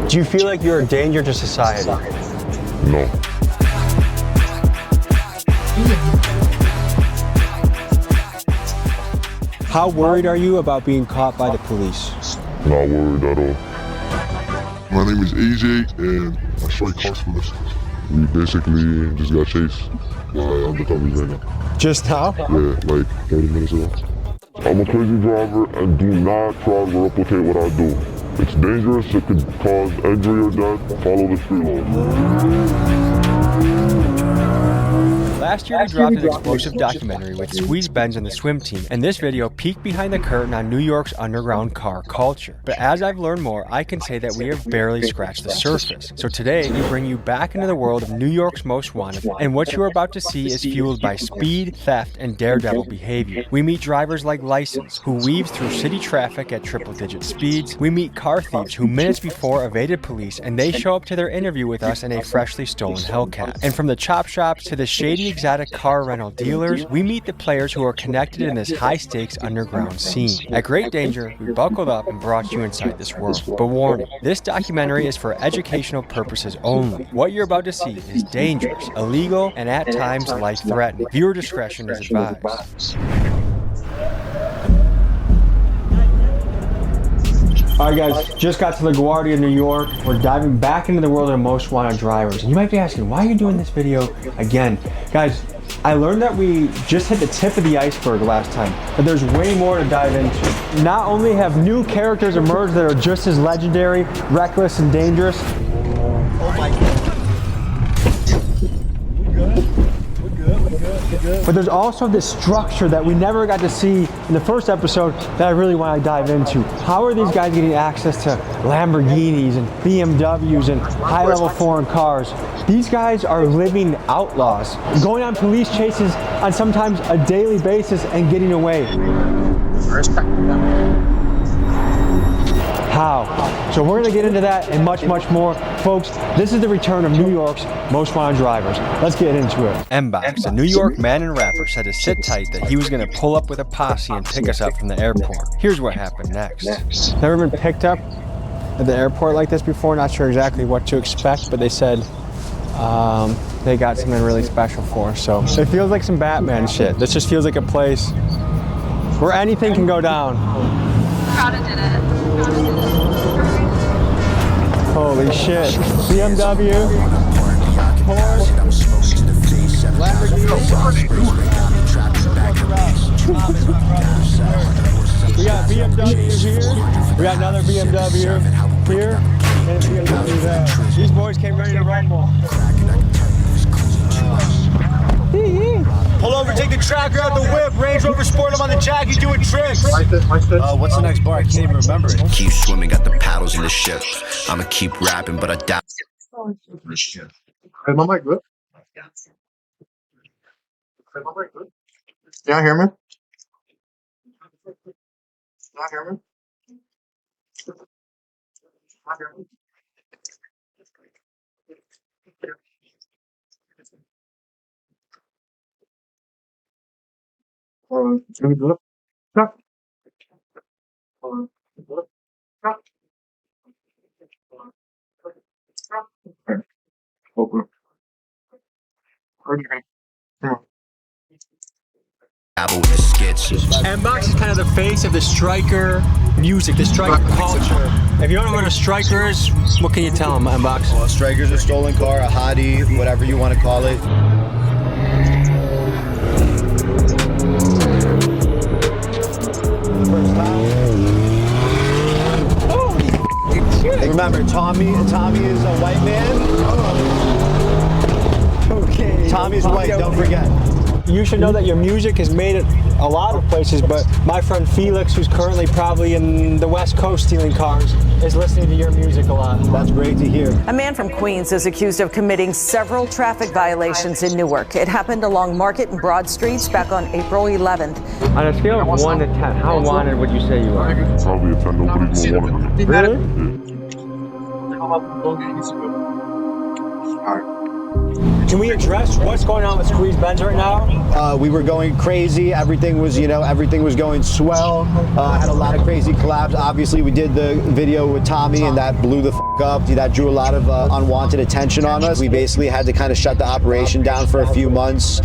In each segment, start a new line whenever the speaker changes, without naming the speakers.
Do you feel like you're a danger to society?
No.
How worried are you about being caught by the police?
Not worried at all. My name is AJ and I strike cars for this. We basically just got chased by undercovers right now.
Just now?
Yeah, like 30 minutes ago. I'm a crazy driver and do not try to replicate what I do. It's dangerous, it could cause injury or death. Follow the street laws.
Last year we dropped an explosive documentary with Squeeze Benz and the swim team, and this video peeked behind the curtain on New York's underground car culture. But as I've learned more, I can say that we have barely scratched the surface. So today, we bring you back into the world of New York's Most Wanted, and what you're about to see is fueled by speed, theft, and daredevil behavior. We meet drivers like License, who weaves through city traffic at triple-digit speeds. We meet car thieves who minutes before evaded police, and they show up to their interview with us in a freshly stolen Hellcat. And from the chop shops to the shady exotic car rental dealers, we meet the players who are connected in this high-stakes underground scene. At great danger, we buckled up and brought you inside this world. But warning, this documentary is for educational purposes only. What you're about to see is dangerous, illegal, and at times life-threatening. Viewer discretion is advised. Alright guys, just got to LaGuardia, New York. We're diving back into the world of Most Wanted drivers. And you might be asking, why are you doing this video again? Guys, I learned that we just hit the tip of the iceberg last time, but there's way more to dive into. Not only have new characters emerged that are just as legendary, reckless, and dangerous. Oh my God. But there's also this structure that we never got to see in the first episode that I really want to dive into. How are these guys getting access to Lamborghinis and BMWs and high-level foreign cars? These guys are living outlaws, going on police chases on sometimes a daily basis and getting away. How? So we're going to get into that and much, much more. Folks, this is the return of New York's Most Wanted drivers. Let's get into it. M-Box, a New York man and rapper, said to sit tight that he was going to pull up with a posse and pick us up from the airport. Here's what happened next. Never been picked up at the airport like this before. Not sure exactly what to expect, but they said they got something really special for us. So it feels like some Batman shit. This just feels like a place where anything can go down.
Prada did it.
Holy shit. BMW, Porsche, Lamborghini. We got BMW here. We got another BMW here. And a BMW there. These boys came ready to rumble.
Pull over, take the tracker out the whip, Range Rover Sport, I'm on the jack, he's doing tricks. What's the next bar? I can't even remember it.
Keep swimming, got the paddles in the ship. I'ma keep rapping, but I doubt.
Is my mic good? Is my mic good? Can y'all hear me? Can y'all hear me? Can y'all hear me? Can we do it? Chuck. Open.
Dabble with the skits.
M-Box is kind of the face of the striker music, the striker culture. If you don't know what a striker is, what can you tell them, M-Box?
Well, striker's a stolen car, a hottie, whatever you want to call it. Remember, Tommy is a white man.
Okay.
Tommy's white, don't forget.
You should know that your music is made at a lot of places, but my friend Felix, who's currently probably in the West Coast stealing cars, is listening to your music a lot.
That's great to hear.
A man from Queens is accused of committing several traffic violations in Newark. It happened along Market and Broad Streets back on April 11th.
On a scale of 1 to 10, how wanted would you say you are?
Probably a 10, nobody's more wanted than me.
Really?
Yeah.
Can we address what's going on with Squeeze Benz right now?
We were going crazy. Everything was, everything was going swell. Had a lot of crazy collabs. Obviously, we did the video with Tommy, and that blew the up. That drew a lot of unwanted attention on us. We basically had to kind of shut the operation down for a few months.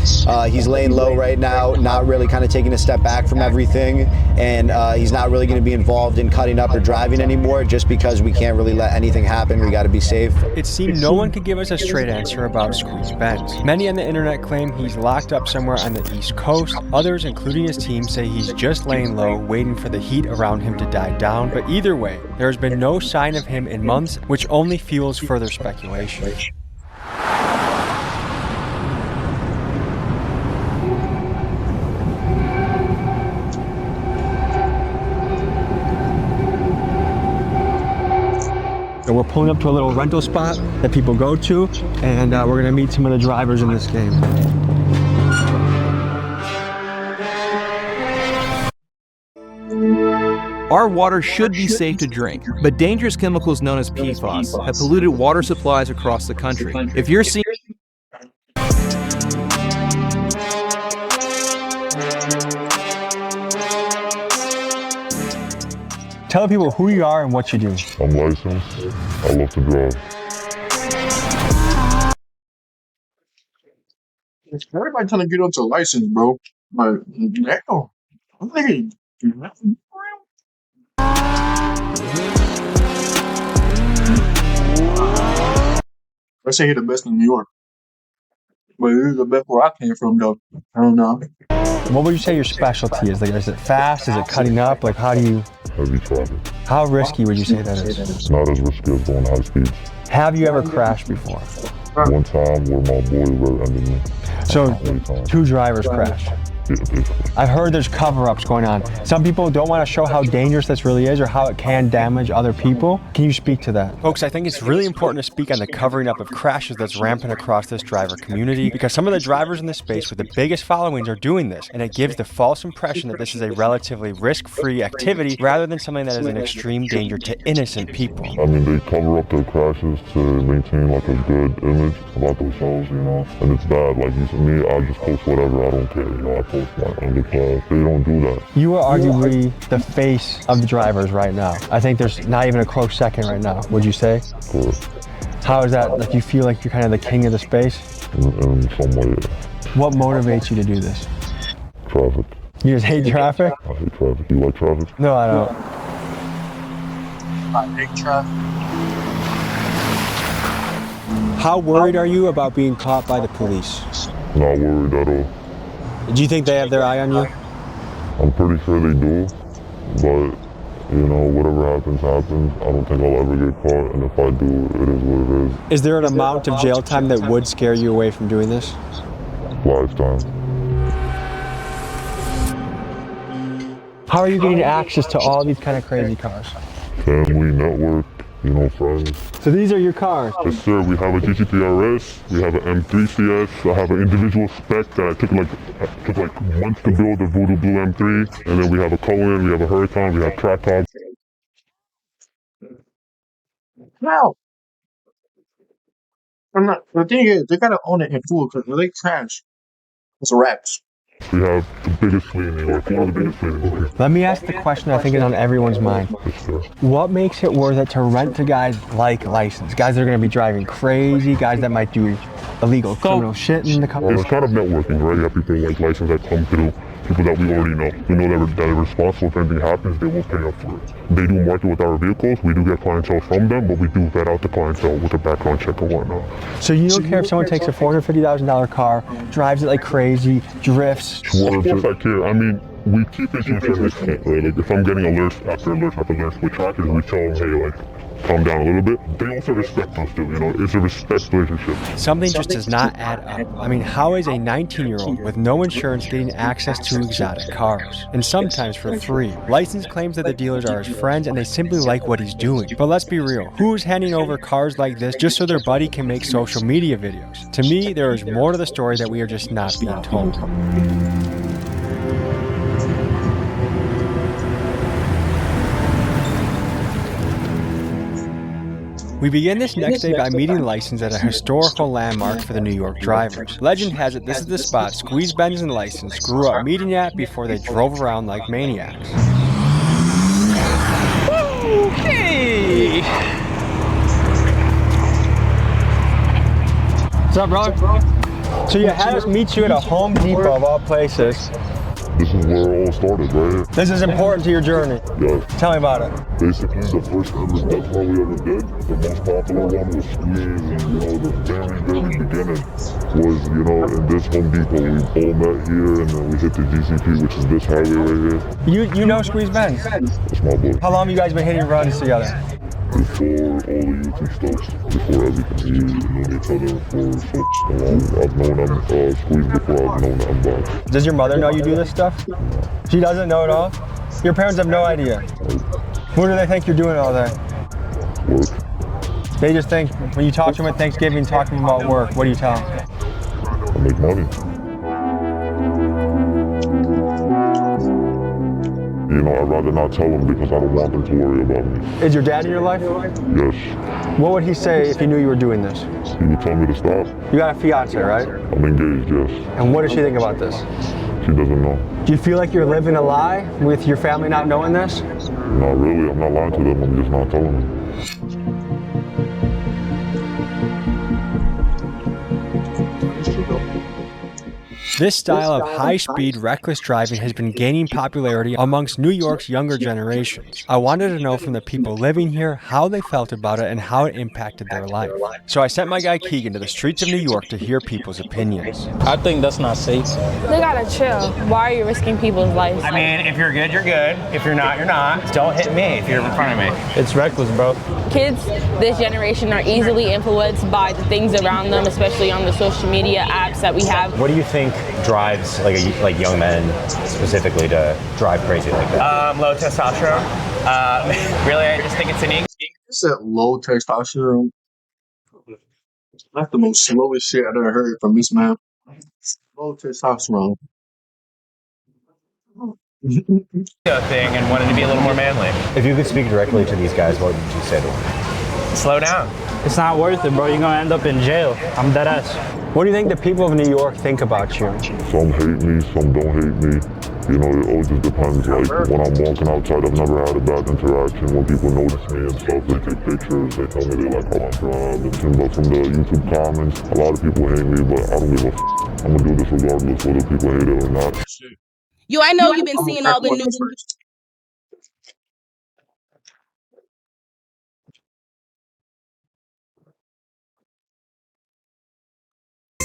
He's laying low right now, not really kind of taking a step back from everything, and he's not really going to be involved in cutting up or driving anymore, just because we can't really let anything happen. We got to be safe.
It seemed no one could give us a straight answer about Squeeze Benz. Many on the internet claim he's locked up somewhere on the East Coast. Others, including his team, say he's just laying low, waiting for the heat around him to die down. But either way, there has been no sign of him in months, which only fuels further speculation. So we're pulling up to a little rental spot that people go to, and we're gonna meet some of the drivers in this game.
Our water should be safe to drink, but dangerous chemicals known as PFAS have polluted water supplies across the country. If you're seeing
Tell people who you are and what you do.
I'm licensed. I love to drive.
Everybody trying to get onto a license, bro. Like, damn. I'm thinking, let's say he's the best in New York. But he's the best where I came from, though. I don't know.
What would you say your specialty is? Like, is it fast? Is it cutting up? Like, how do you...
Heavy traffic.
How risky would you say that is?
It's not as risky as going high speeds.
Have you ever crashed before?
One time where my boy rear-ended me.
So, 2 drivers crashed.
Yeah, basically.
I've heard there's cover-ups going on. Some people don't want to show how dangerous this really is or how it can damage other people. Can you speak to that? Folks, I think it's really important to speak on the covering up of crashes that's rampant across this driver community, because some of the drivers in this space with the biggest followings are doing this, and it gives the false impression that this is a relatively risk-free activity rather than something that is an extreme danger to innocent people.
I mean, they cover up their crashes to maintain like a good image about themselves, and it's bad. Like, you see me, I just post whatever, I don't care, I post my underclass. They don't do that.
You are arguably the face of the drivers right now. I think there's not even a close second right now, would you say?
Correct.
How is that? Like, you feel like you're kind of the king of the space?
In some way, yeah.
What motivates you to do this?
Traffic.
You just hate traffic?
I hate traffic. You like traffic?
No, I don't.
I hate traffic.
How worried are you about being caught by the police?
Not worried at all.
Do you think they have their eye on you?
I'm pretty sure they do, but whatever happens, happens. I don't think I'll ever get caught, and if I do, it is what it is.
Is there an amount of jail time that would scare you away from doing this?
Lifetime.
How are you getting access to all these kind of crazy cars?
Family, network, friends.
So these are your cars?
Yes, sir. We have a GTP RS, we have an M3 CS, I have an individual spec that I took like months to build, the Voodoo Blue M3, and then we have a Cohen, we have a Huracan, we have track top.
No. I'm not. The thing is, they gotta own it in full, because if they crash, it's a wrap.
We have the biggest fleet in New York, one of the biggest fleets in New York.
Let me ask the question I think is on everyone's mind.
Yes, sir.
What makes it worth it to rent to guys like License? Guys that are going to be driving crazy, guys that might do illegal criminal shit in the car.
It's kind of networking, right? You have people like License that come through, people that we already know. We know that they're responsible. If anything happens, they will pay up for it. They do market with our vehicles. We do get clientele from them, but we do vet out the clientele with a background check and whatnot.
So you don't care if someone takes a $450,000 car, drives it like crazy, drifts?
Of course I care. I mean, we keep it to a certain extent, right? Like, if I'm getting alerts after alerts with trackers, we tell them, hey, like, calm down a little bit. They also respect us too, It's a respect relationship.
Something just does not add up. I mean, how is a 19-year-old with no insurance getting access to exotic cars? And sometimes for free. License claims that the dealers are his friends and they simply like what he's doing. But let's be real, who's handing over cars like this just so their buddy can make social media videos? To me, there is more to the story that we are just not being told. We begin this next day by meeting License at a historical landmark for the New York drivers. Legend has it this is the spot Squeeze, Benz, and License grew up meeting at before they drove around like maniacs.
Hey!
What's up, bro? So you had us meet you at a Home Depot of all places.
This is where it all started, right here.
This is important to your journey.
Yes.
Tell me about it.
Basically, the first ever death row we ever did, the most popular one was Squeeze, and the very beginning was, in this Home Depot. We all met here, and then we hit the GCP, which is this highway right here.
You know Squeeze Benz?
That's my boy.
How long have you guys been hitting runs together?
Before all the YouTube stuff, before everything, we known each other for so long. I've known him, Squeeze, before I've known him back.
Does your mother know you do this stuff? She doesn't know at all? Your parents have no idea? What do they think you're doing all day?
Work.
They just think, when you talk to them at Thanksgiving, talk to them about work, what do you tell them?
I make money. I'd rather not tell them because I don't want them to worry about me.
Is your dad in your life?
Yes.
What would he say if he knew you were doing this?
He would tell me to stop.
You got a fiance, right?
I'm engaged, yes.
And what does she think about this?
She doesn't know.
Do you feel like you're living a lie with your family not knowing this?
Not really. I'm not lying to them. I'm just not telling them.
This style of high-speed, reckless driving has been gaining popularity amongst New York's younger generations. I wanted to know from the people living here how they felt about it and how it impacted their life. So I sent my guy Keegan to the streets of New York to hear people's opinions.
I think that's not safe.
They gotta chill. Why are you risking people's lives?
I mean, if you're good, you're good. If you're not, you're not. Don't hit me if you're in front of me.
It's reckless, bro.
Kids this generation are easily influenced by the things around them, especially on the social media apps that we have.
What do you think drives like young men specifically to drive crazy like that? Low testosterone. Really, I just think it's an ego.
It's that low testosterone. That's the most slowest shit I've ever heard from this man. Low testosterone.
Thing and wanted to be a little more manly.
If you could speak directly to these guys, what would you say to them?
Slow down.
It's not worth it, bro. You're gonna end up in jail. I'm dead ass.
What do you think the people of New York think about you?
Some hate me, some don't hate me. It all just depends. Like, when I'm walking outside, I've never had a bad interaction. When people notice me and stuff, they take pictures, they tell me they like how I drive. But from the YouTube comments, a lot of people hate me, but I don't give a f***. I'm gonna do this regardless whether people hate it or not.
Yo, I know you've been seeing all the news.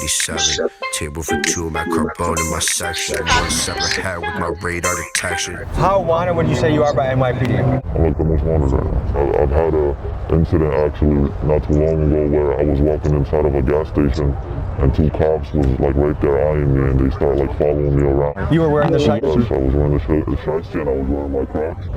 87. Table for two, my carbone in my section. One separate hat with my radar detection.
How wanted would you say you are by NYPD?
I'm like the most wanted right now. I've had an incident actually not too long ago where I was walking inside of a gas station and two cops was like right there eyeing me and they start like following me around.
You were wearing the shites?
Yes, I was wearing the shites and I was wearing my Crocs.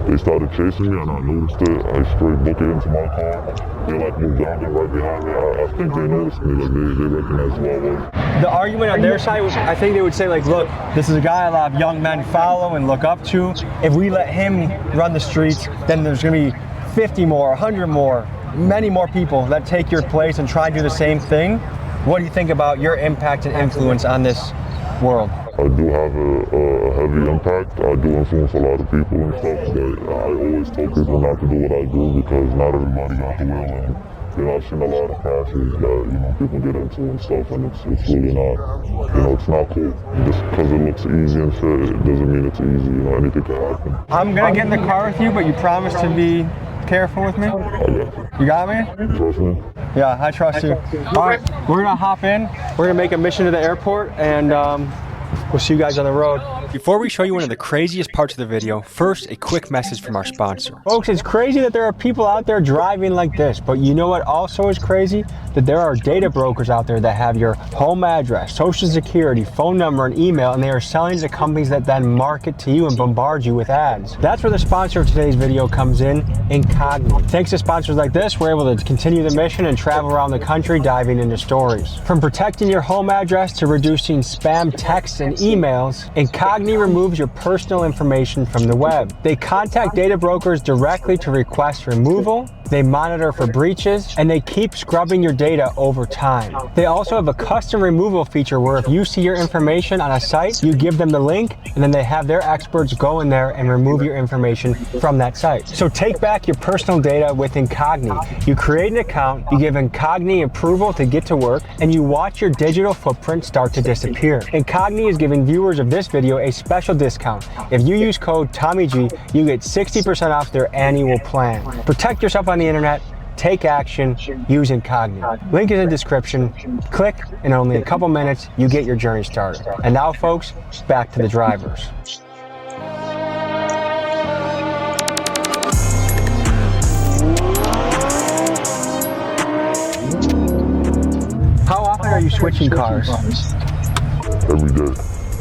They started chasing me and I noticed it. I straight booked it into my car. They like moved down and right behind me. I think they noticed me, like they recognized who I was.
The argument on their side, I think they would say like, look, this is a guy a lot of young men follow and look up to. If we let him run the streets, then there's gonna be 50 more, 100 more, many more people that take your place and try to do the same thing. What do you think about your impact and influence on this world?
I do have a heavy impact. I do influence a lot of people and stuff, but I always tell people not to do what I do because not everybody got the will. And I've seen a lot of crashes that people get into and stuff, and it's really not. It's not cool. Just because it looks easy and shit, it doesn't mean it's easy. Anything can happen.
I'm gonna get in the car with you, but you promise to be careful with me?
I got you.
You got me?
Trust me?
Yeah, I trust you. All right, we're gonna hop in. We're gonna make a mission to the airport, and we'll see you guys on the road. Before we show you one of the craziest parts of the video, first, a quick message from our sponsor. Folks, it's crazy that there are people out there driving like this, but you know what also is crazy? That there are data brokers out there that have your home address, social security, phone number, and email, and they are selling to companies that then market to you and bombard you with ads. That's where the sponsor of today's video comes in, Incogni. Thanks to sponsors like this, we're able to continue the mission and travel around the country diving into stories. From protecting your home address to reducing spam texts and emails, Incogni removes your personal information from the web. They contact data brokers directly to request removal, they monitor for breaches, and they keep scrubbing your data over time. They also have a custom removal feature where if you see your information on a site, you give them the link, and then they have their experts go in there and remove your information from that site. So take back your personal data with Incogni. You create an account, you give Incogni approval to get to work, and you watch your digital footprint start to disappear. Incogni is giving viewers of this video a special discount. If you use code TommyG, you get 60% off their annual plan. Protect yourself on the internet, take action, use Incogni. Link is in the description. Click, in only a couple minutes, you get your journey started. And now, folks, back to the drivers. How often are you switching cars?
Every day.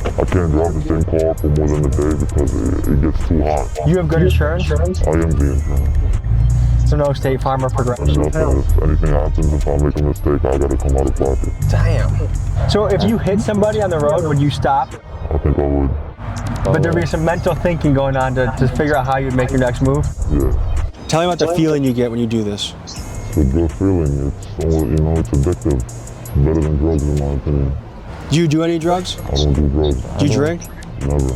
I can't drive the same car for more than a day because it gets too hot.
You have good insurance?
I am the insurance.
So no State Farm or Progressive?
Nothing. If anything happens, if I make a mistake, I gotta come out of pocket.
Damn. So if you hit somebody on the road, would you stop?
I think I would.
But there'd be some mental thinking going on to figure out how you'd make your next move?
Yeah.
Tell me about the feeling you get when you do this.
It's a good feeling. It's, it's addictive. It's better than drugs in my opinion.
Do you do any drugs?
I don't do drugs.
Do you drink?
Never.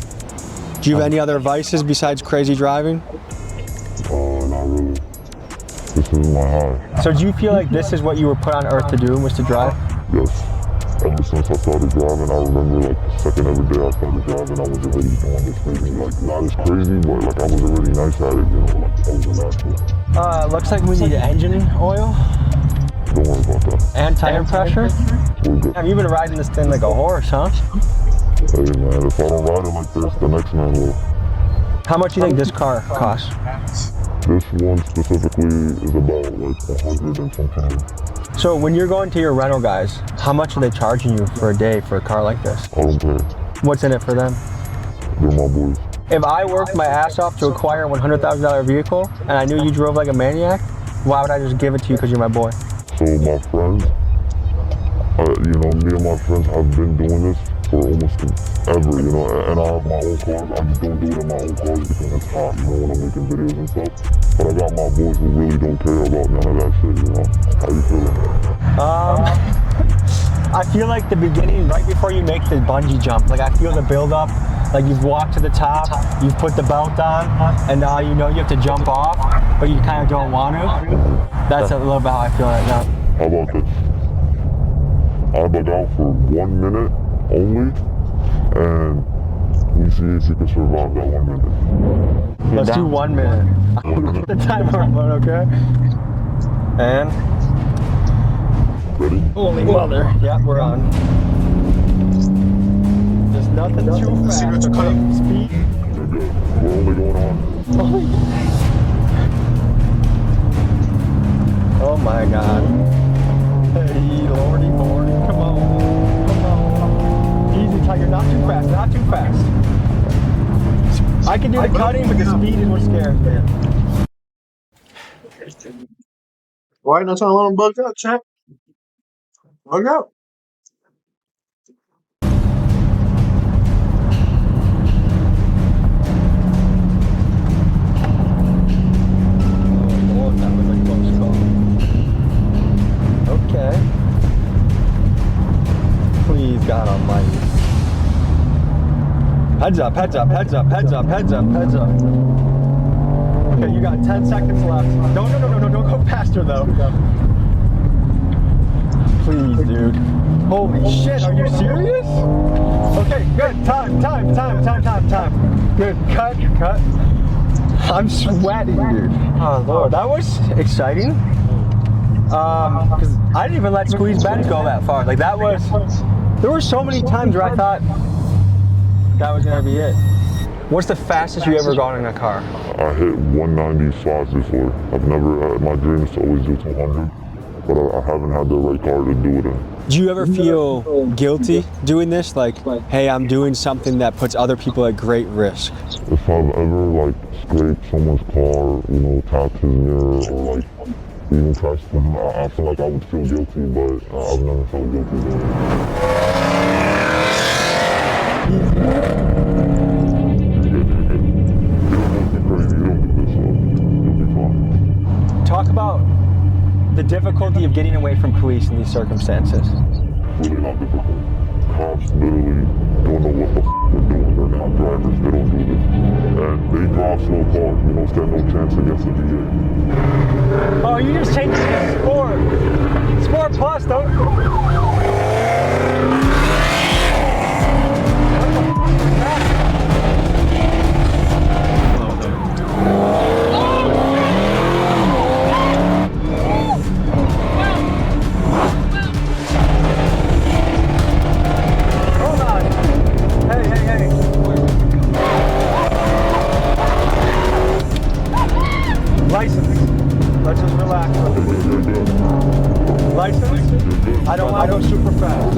Do you have any other vices besides crazy driving?
Not really. This is my high.
So do you feel like this is what you were put on earth to do, was to drive?
Yes. Ever since I started driving, I remember like the second every day I started driving, I was already doing this crazy. Like not as crazy, but like I was already nice at it, you know, like I was a natural.
Looks like we need engine oil.
Don't worry about that.
And tire pressure? You've been riding this thing like a horse, huh?
Hey man, if I don't ride it like this, the next man will.
How much do you think this car costs?
This one specifically is about like 100 and something.
So when you're going to your rental guys, how much are they charging you for a day for a car like this?
I don't pay.
What's in it for them?
They're my boys.
If I worked my ass off to acquire a $100,000 vehicle and I knew you drove like a maniac, why would I just give it to you because you're my boy?
So my friends, me and my friends have been doing this for almost ever, and I have my own cars. I just don't do it in my own cars because it's hot, when I'm making videos and stuff. But I got my boys who really don't care about none of that shit, How you feeling?
I feel like the beginning, right before you make the bungee jump, like I feel the build up, like you've walked to the top, you've put the belt on, and now you know you have to jump off, but you kind of don't want to. That's a little bit how I feel right now.
How about this? I bug out for 1 minute only, and we see if you can survive that 1 minute.
Let's do 1 minute. I'll put the timer on, okay? And?
Ready?
Holy mother. Yeah, we're on. There's nothing too fast. Speed.
You're good. We're only going on.
Oh my God. Hey, lordy, lordy, come on. Come on. Easy, Tiger, not too fast, not too fast. I can do the cutting, but the speed is what scares me.
Why not trying to let them bug out, champ? Bug out.
Okay. Please, God almighty. Heads up, heads up, heads up, heads up, heads up, heads up. Okay, you got 10 seconds left. No, don't go faster though. Please, dude. Holy shit, are you serious? Okay, good. Time. Good, cut. I'm sweating, dude. Oh, Lord, that was exciting. Because I didn't even let Squeeze Ben go that far. Like there were so many times where I thought that was gonna be it. What's the fastest you ever gone in a car?
I hit 195 before. I've never, my dream is to always do 200, but I haven't had the right car to do it in.
Do you ever feel guilty doing this? Like, hey, I'm doing something that puts other people at great risk?
If I've ever scraped someone's car, tapped his mirror, or even crashed him, I feel like I would feel guilty, but I've never felt guilty doing
Talk about The difficulty of getting away from police in these circumstances.
Really not difficult. Cops literally don't know what the they're doing. They're not drivers. They don't do this. And they drive slow cars. We don't stand no chance against the DA.
Oh, you just changed it to Sport. Sport Plus, don't. License. Let's just relax. License? I don't want to go super fast.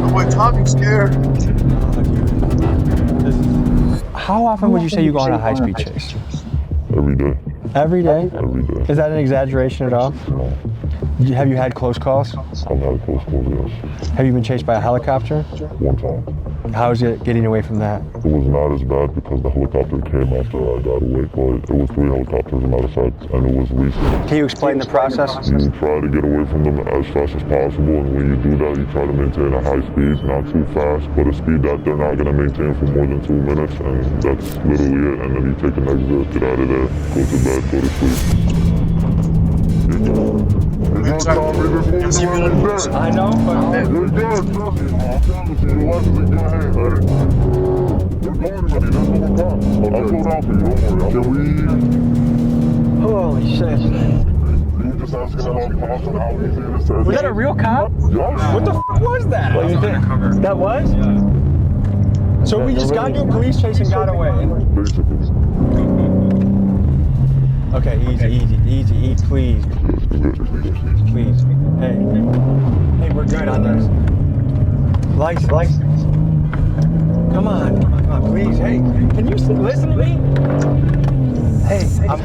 Oh, my Tommy's scared.
How often would you say you go on a high-speed chase?
Every day.
Every day?
Every day.
Is that an exaggeration at all?
No.
Have you had close calls?
I've had close calls, yes.
Have you been chased by a helicopter?
One time.
How is it getting away from that?
It was not as bad because the helicopter came after I got away, but it was 3 helicopters on either side, and it was recent.
Can you explain the process?
You try to get away from them as fast as possible, and when you do that, you try to maintain a high speed, not too fast, but a speed that they're not going to maintain for more than 2 minutes, and that's literally it. And then you take an exit, get out of there, go to bed, go to sleep.
I know, but
you're good. Trust me. I promise you, your life is in your hands. You're going to me. That's what we're talking. I'll slow down for you. Don't worry. Can we?
holy shit.
You just asking about cops and how easy it is to
Was that a real cop?
Yes.
What the f was that?
Well, you think
that was?
Yeah.
So we just got into a police chase and got away.
Basically.
Okay, easy, please. Please. Hey, we're good on this. License. Come on, please. Hey, can you listen to me? Hey, I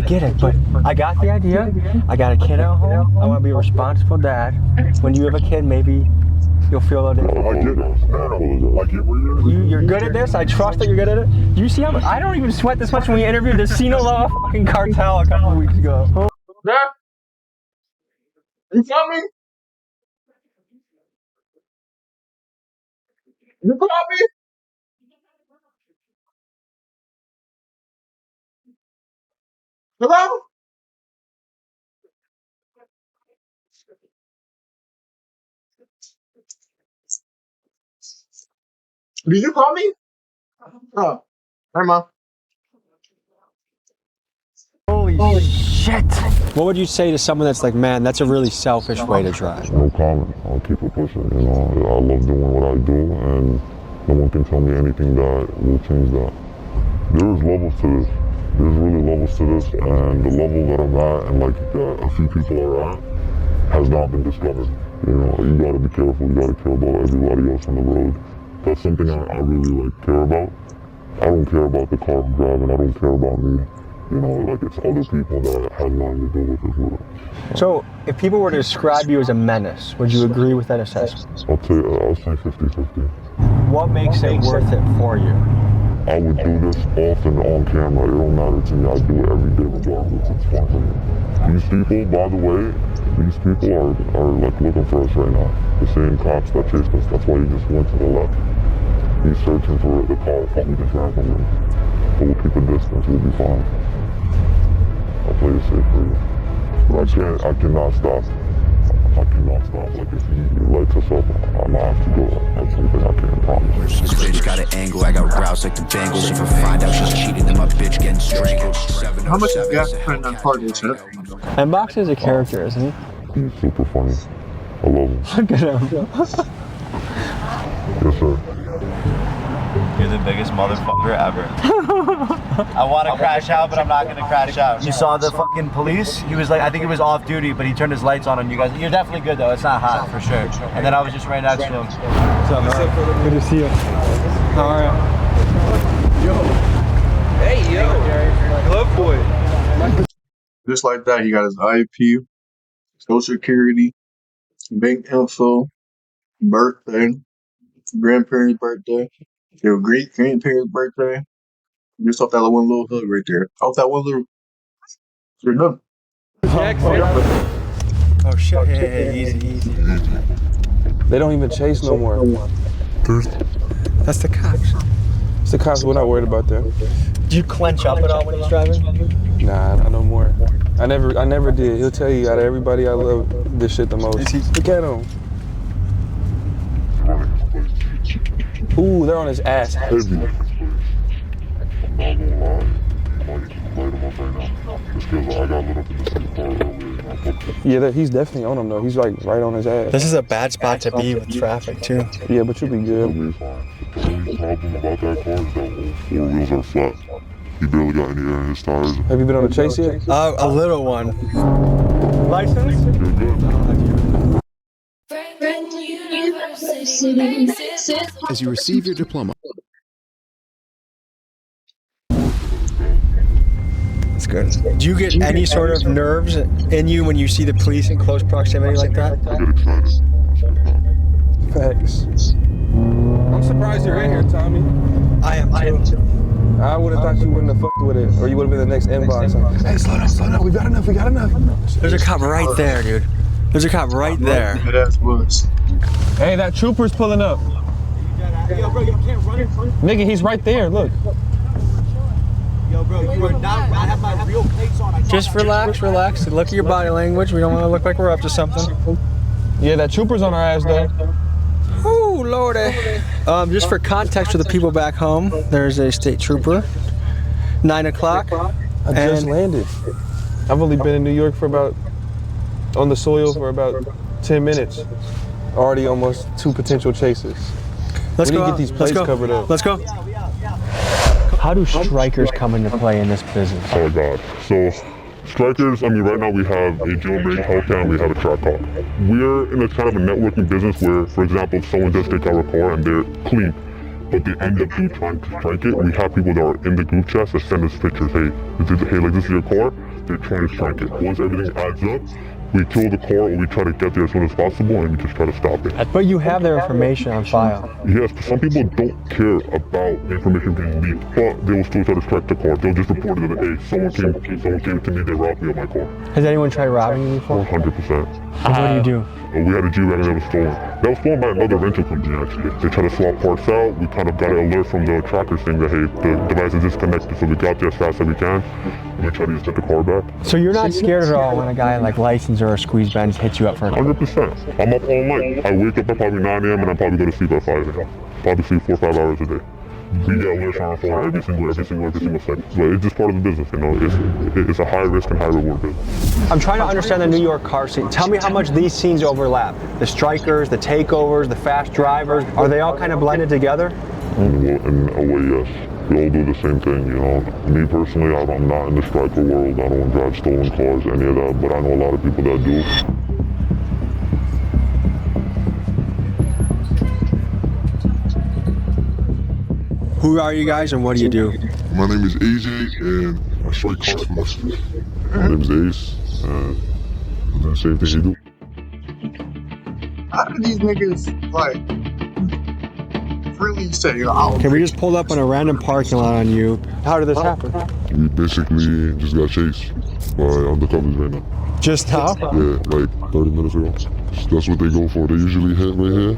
get it, but I got the idea. I got a kid at home. I want to be a responsible dad. When you have a kid, maybe you'll feel a little different. You're good at this. I trust that you're good at it. Do you see how much? I don't even sweat this much when we interviewed the Sinaloa fucking cartel a couple of weeks ago.
Dad? You got me? You got me? Hello? Did you call me? Oh, hi, Mom.
Holy shit! What would you say to someone that's like, man, that's a really selfish way to drive?
No comment. I'll keep it pushing. You know, I love doing what I do, and no one can tell me anything that will change that. There's levels to this. There's really levels to this, and the level that I'm at, and like a few people are at, has not been discovered. You know, you gotta be careful. You gotta care about everybody else on the road. That's something I really care about. I don't care about the car I'm driving. I don't care about me. You know, like it's other people that have nothing to do with this world.
So, if people were to describe you as a menace, would you agree with that assessment?
I'll say 50-50.
What makes it worth it for you?
I would do this often on camera. It don't matter to me. I do it every day regardless. It's fun for me. These people, by the way, these people are like looking for us right now. The same cops that chased us. That's why he just went to the left. He's searching for the car that we just ran from him. But we'll keep a distance. We'll be fine. I'll play it safe for you. But I cannot stop. I cannot stop. Like if he lights us up, I'm gonna have to go. That's something I can't promise.
This bitch got an angle, I got roused like the Bengals. If I find out she's cheating, then my bitch getting strangled.
How much is gas depending on car do you
And Box is a character, isn't he?
He's super funny. I love him.
Look at him.
Yes, sir.
You're the biggest motherfucker ever. I want to crash out, but I'm not going to crash out. You saw the fucking police? He was like, I think he was off duty, but he turned his lights on you guys. You're definitely good though. It's not hot for sure. And then I was just right next to him.
What's up, man? Good to see you. How are you?
Yo. Hey, yo. Glove boy. Just like that, he got his IP, social security, bank info, birthday, grandparents' birthday, your great grandparents' birthday. Just off that one little hood right there. Off that one little You're done.
Oh shit! Hey, easy.
They don't even chase no more.
That's the cops.
It's the cops. We're not worried about them.
Do you clench up at all when he's driving?
Nah, not no more. I never did. He'll tell you out of everybody, I love this shit the most. Look at him. Ooh, they're on his ass.
Heavy. I'm not gonna lie. I might light him up right now. Just because I got lit up in the second car earlier.
Yeah, he's definitely on him though. He's like right on his ass.
This is a bad spot to be with traffic too.
Yeah, but you'll be good.
The only problem about that car is that all four wheels are flat. He barely got any air in his tires.
Have you been on a chase yet?
A little one. License?
You're good.
As you receive your diploma.
That's good. Do you get any sort of nerves in you when you see the police in close proximity like that?
I get excited.
Facts. I'm surprised you're in here, Tommy.
I am too.
I would have thought you wouldn't have fucked with it, or you would have been the next inbox. Hey, slow down, we got enough.
There's a cop right there, dude. There's a cop right there.
Hey, that trooper's pulling up.
Yo, bro, you can't run in front.
Nigga, he's right there, look.
Yo, bro, you are not. I have my real plates on.
Just relax. Look at your body language. We don't want to look like we're up to something.
Yeah, that trooper's on our ass, though.
Oh, lordy. Just for context for the people back home, there's a state trooper. 9 o'clock.
I just landed. I've only been in New York on the soil for about 10 minutes. Already almost 2 potential chases.
Let's
we
go.
Need to get these plates covered up.
Let's go. How do strikers come into play in this business?
Oh God. So strikers, I mean, right now we have a jailbreak, Hellcat, we have a track car. We're in a kind of a networking business where, for example, if someone does take our car and they're clean, but they end up trying to strike it, we have people that are in the group chat that send us pictures. Hey, this is your car. They're trying to strike it. Once everything adds up, we kill the car or we try to get there as soon as possible and we just try to stop it.
But you have their information on file.
Yes, but some people don't care about information being leaked, but they will still try to strike the car. They'll just report it that, hey, someone came to me, they robbed me of my car.
Has anyone tried robbing you before?
100%.
And what do you do?
We had a G-Wagon that was stolen. That was stolen by another rental company, actually. They tried to swap parts out. We kind of got an alert from the tracker saying that, hey, the device is disconnected, so we got there as fast as we can. And we tried to just get the car back.
So you're not scared at all when a guy like License or a Squeeze Benz hits you up for a
100%. I'm up all night. I wake up at probably 9 a.m. and I probably go to sleep at 5 a.m. Probably sleep 4 or 5 hours a day. We get alerts on our phone every single second. So it's just part of the business, you know. It's a high risk and high reward business.
I'm trying to understand the New York car scene. Tell me how much these scenes overlap. The strikers, the takeovers, the fast drivers, are they all kind of blended together?
In a way, yes. We all do the same thing, you know. Me personally, I'm not in the striker world. I don't drive stolen cars, any of that, but I know a lot of people that do.
Who are you guys and what do you do?
My name is AJ and I strike cars for lessons. My name is Ace and I do the same thing you do.
How do these niggas, like, really say,
Okay, we just pulled up on a random parking lot on you. How did this happen?
We basically just got chased by undercovers right now.
Just now?
Yeah, like 30 minutes ago. That's what they go for. They usually hit right here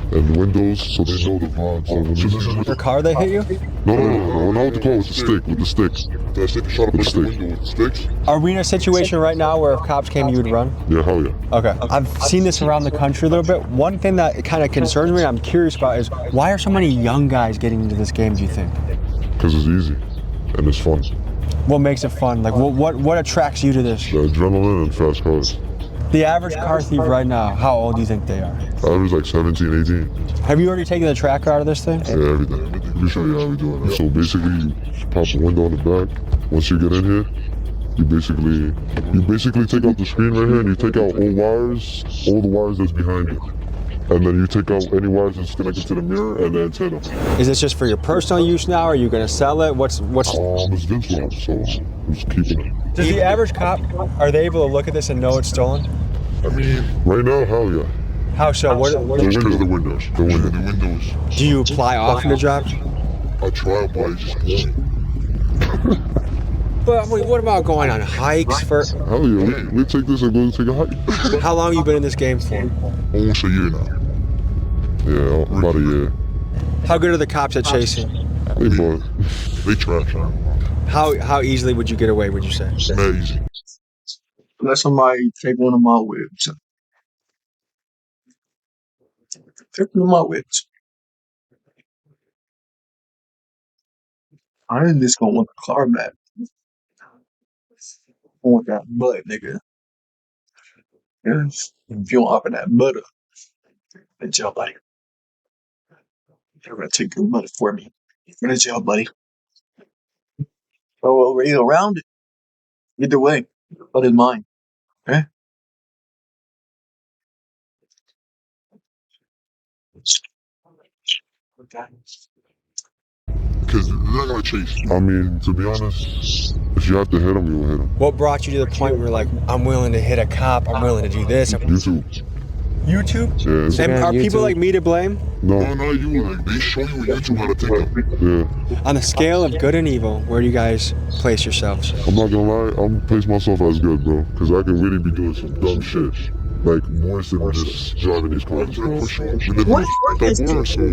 and the windows, so they know the vibe. So when
Your car they hit you?
No, not with the car, with the stick, with the sticks. That stick shot up with the window with the sticks.
Are we in a situation right now where if cops came, you would run?
Yeah, hell yeah.
Okay. I've seen this around the country a little bit. One thing that kind of concerns me, I'm curious about, is why are so many young guys getting into this game, do you think?
Because it's easy and it's fun.
What makes it fun? Like, what attracts you to this?
The adrenaline and fast cars.
The average car thief right now, how old do you think they are?
Average like 17, 18.
Have you already taken the tracker out of this thing?
Yeah, everything. Let me show you how we do it. So basically, you pop the window on the back. Once you get in here, you basically take out the screen right here and you take out all the wires that's behind you. And then you take out any wires that's connected to the mirror and the antenna.
Is this just for your personal use now? Are you going to sell it? What's?
It's vintage, so I'm just keeping it.
Does the average cop, are they able to look at this and know it's stolen?
I mean, right now, hell yeah.
How so?
The windows. The windows.
Do you apply often to jobs?
I try, but I just won't.
But I mean, what about going on hikes for?
Hell yeah, we take this and go take a hike.
How long you been in this game for?
Almost a year now. Yeah, about a year.
How good are the cops at chasing?
They trash, man.
How easily would you get away, would you say?
Very easy.
Let somebody take one of my whips. Take one of my whips. I ain't just gonna want the car back. I want that butt, nigga. Yes. If you don't offer that butter, then jail, buddy. You're gonna take your money for me. You're gonna jail, buddy. Oh, well, we're either around it. Either way, but is mine. Okay?
Because they're not gonna chase. I mean, to be honest, if you have to hit them, you'll hit them.
What brought you to the point where you're like, I'm willing to hit a cop, I'm willing to do this?
YouTube.
YouTube?
Yeah.
And are people like me to blame?
No, not you. Like, they show you on YouTube how to take them. Yeah.
On the scale of good and evil, where do you guys place yourselves?
I'm not gonna lie, I'm place myself as good, bro. Because I can really be doing some dumb shit. Like, worse than just driving these cars. For sure.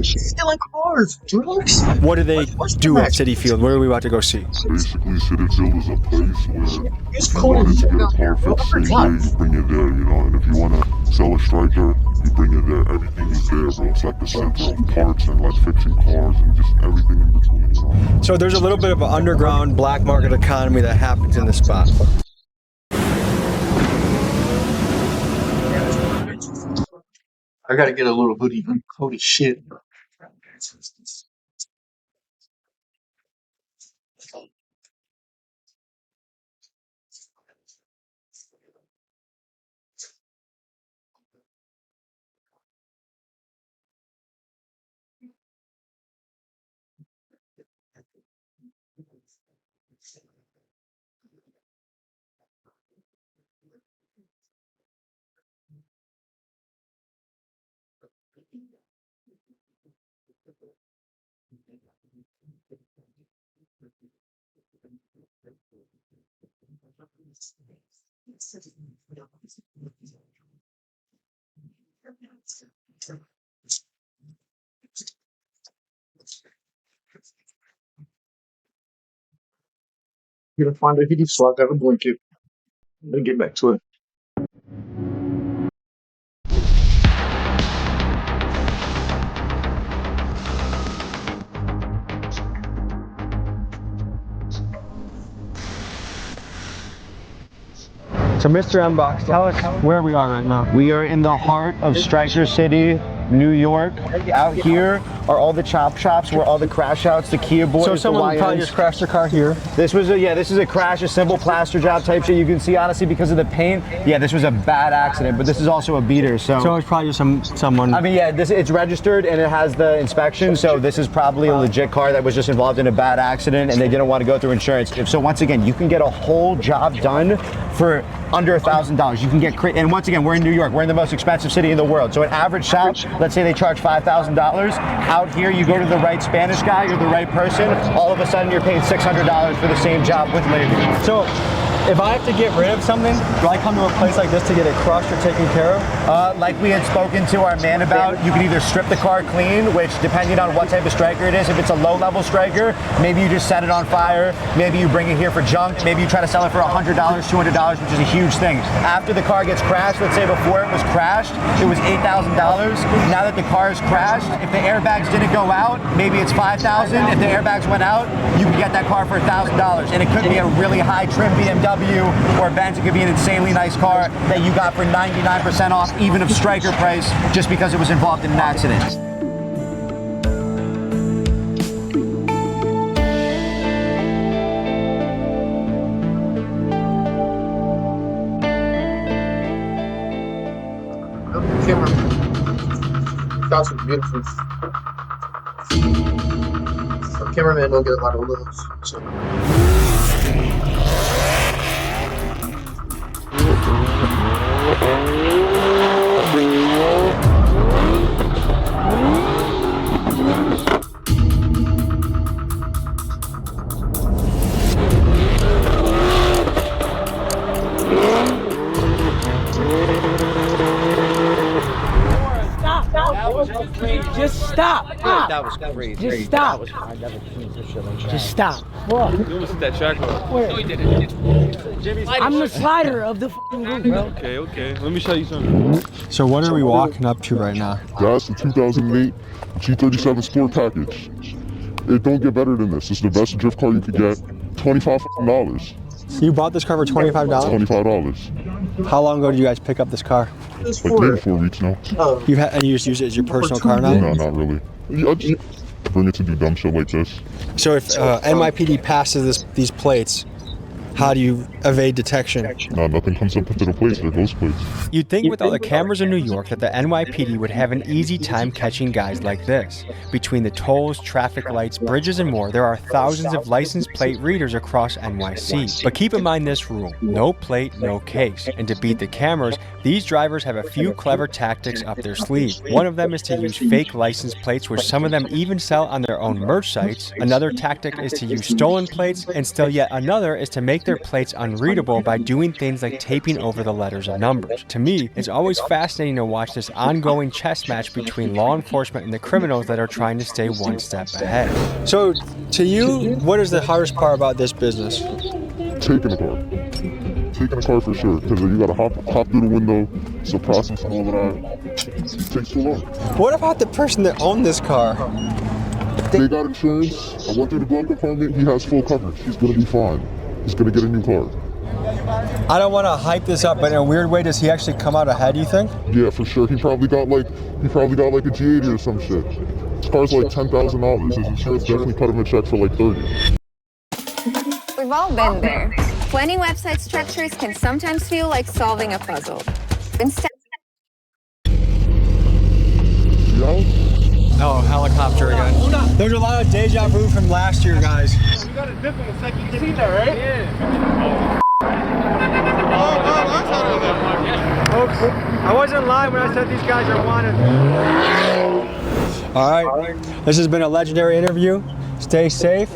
Stealing cars, drugs.
What do they do at City Field? What are we about to go see?
Basically, City Field is a place where if you wanted to get a car fixed same day, you bring it there, you know. And if you want to sell a striker, you bring it there. Everything is there, bro. It's like the center of parts and like fixing cars and just everything in between, you know.
So there's a little bit of an underground black market economy that happens in the spot.
I gotta get a little hoodie. Holy shit. I'm gonna find a hoodie so I got a blanket. Let me get back to it.
So Mr. Mbox, tell us where we are right now.
We are in the heart of Striker City, New York. Out here are all the chop shops where all the crash outs, the Kia boys,
So someone
the
probably
YNs.
just crashed their car here.
This was a crash, a simple plaster job type shit. You can see honestly because of the paint. Yeah, this was a bad accident, but this is also a beater. So
it's probably just someone.
I mean, yeah, it's registered and it has the inspection. So this is probably a legit car that was just involved in a bad accident and they didn't want to go through insurance. So once again, you can get a whole job done for under $1,000. You can get and once again, we're in New York. We're in the most expensive city in the world. So an average shop, let's say they charge $5,000. Out here, you go to the right Spanish guy, you're the right person. All of a sudden, you're paying $600 for the same job with labor.
So if I have to get rid of something, do I come to a place like this to get it crushed or taken care of?
Like we had spoken to our man about, you can either strip the car clean, which depending on what type of striker it is, if it's a low-level striker, maybe you just set it on fire, maybe you bring it here for junk, maybe you try to sell it for $100, $200, which is a huge thing. After the car gets crashed, let's say before it was crashed, it was $8,000. Now that the car is crashed, if the airbags didn't go out, maybe it's $5,000. If the airbags went out, you can get that car for $1,000. And it could be a really high trim BMW or Benz. It could be an insanely nice car that you got for 99% off, even of striker price, just because it was involved in an accident.
Cameraman. Shots are beautiful. The cameraman don't get a lot of looks. So.
Just stop.
That was crazy.
Just stop.
I never seen this shit like that.
Just stop. What?
You almost hit that track bar.
Where?
No, he didn't.
I'm the slider of the group, bro.
Okay, okay. Let me show you something.
So what are we walking up to right now?
That's the 2008 G37 Sport package. It don't get better than this. It's the best drift car you could get. $25.
You bought this car for $25?
$25.
How long ago did you guys pick up this car?
Like maybe 4 weeks now.
And you just use it as your personal car now?
No, not really. I just bring it to do dumb shit like this.
So if NYPD passes these plates, how do you evade detection?
No, nothing comes up into the plates. They're ghost plates.
You'd think with all the cameras in New York that the NYPD would have an easy time catching guys like this. Between the tolls, traffic lights, bridges, and more, there are thousands of license plate readers across NYC. But keep in mind this rule: no plate, no case. And to beat the cameras, these drivers have a few clever tactics up their sleeve. One of them is to use fake license plates, which some of them even sell on their own merch sites. Another tactic is to use stolen plates, and still yet another is to make their plates unreadable by doing things like taping over the letters and numbers. To me, it's always fascinating to watch this ongoing chess match between law enforcement and the criminals that are trying to stay one step ahead. So, to you, what is the hardest part about this business?
Taking a car. Taking a car for sure, because you gotta hop through the window, it's a process and all of that. It takes too long.
What about the person that owned this car?
They got insurance. I went through the glove compartment. He has full coverage. He's gonna be fine. He's gonna get a new car.
I don't want to hype this up, but in a weird way, does he actually come out ahead, you think?
Yeah, for sure. He probably got like a G80 or some shit. His car's like $10,000. His insurance definitely cut him a check for like $30.
We've all been there. Planning website structures can sometimes feel like solving a puzzle. Instead.
Oh, helicopter again. There's a lot of deja vu from last year, guys.
You gotta dip him a second. You see that, right? Yeah.
Folks, I wasn't lying when I said these guys are wanted. All right, this has been a legendary interview. Stay safe.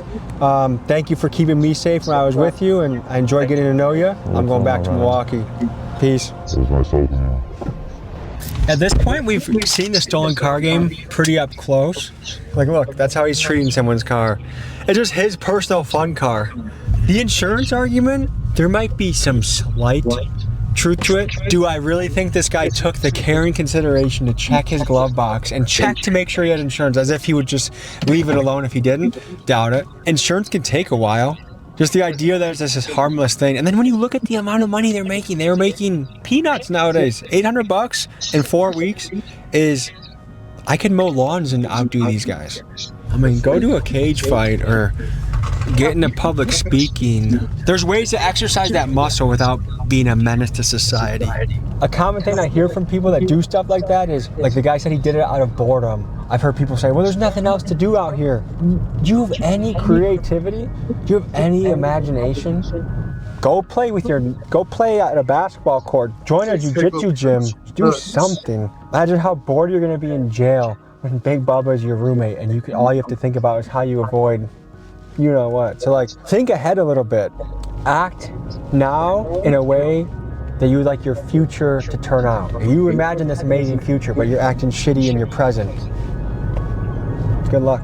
Thank you for keeping me safe when I was with you, and I enjoyed getting to know you. I'm going back to Milwaukee. Peace.
It was nice talking to you.
At this point, we've seen the stolen car game pretty up close. Like, look, that's how he's treating someone's car. It's just his personal fun car. The insurance argument, there might be some slight truth to it. Do I really think this guy took the care and consideration to check his glove box and check to make sure he had insurance, as if he would just leave it alone if he didn't? Doubt it. Insurance can take a while. Just the idea that it's just this harmless thing. And then when you look at the amount of money they're making peanuts nowadays. $800 in 4 weeks is, I could mow lawns and outdo these guys. I mean, go to a cage fight or get into public speaking. There's ways to exercise that muscle without being a menace to society. A common thing I hear from people that do stuff like that is, like the guy said he did it out of boredom. I've heard people say, well, there's nothing else to do out here. Do you have any creativity? Do you have any imagination? Go play at a basketball court. Join a jiu-jitsu gym. Do something. Imagine how bored you're gonna be in jail when Big Bubba is your roommate and all you have to think about is how you avoid you know what. So like, think ahead a little bit. Act now in a way that you would like your future to turn out. You imagine this amazing future, but you're acting shitty in your present. Good luck.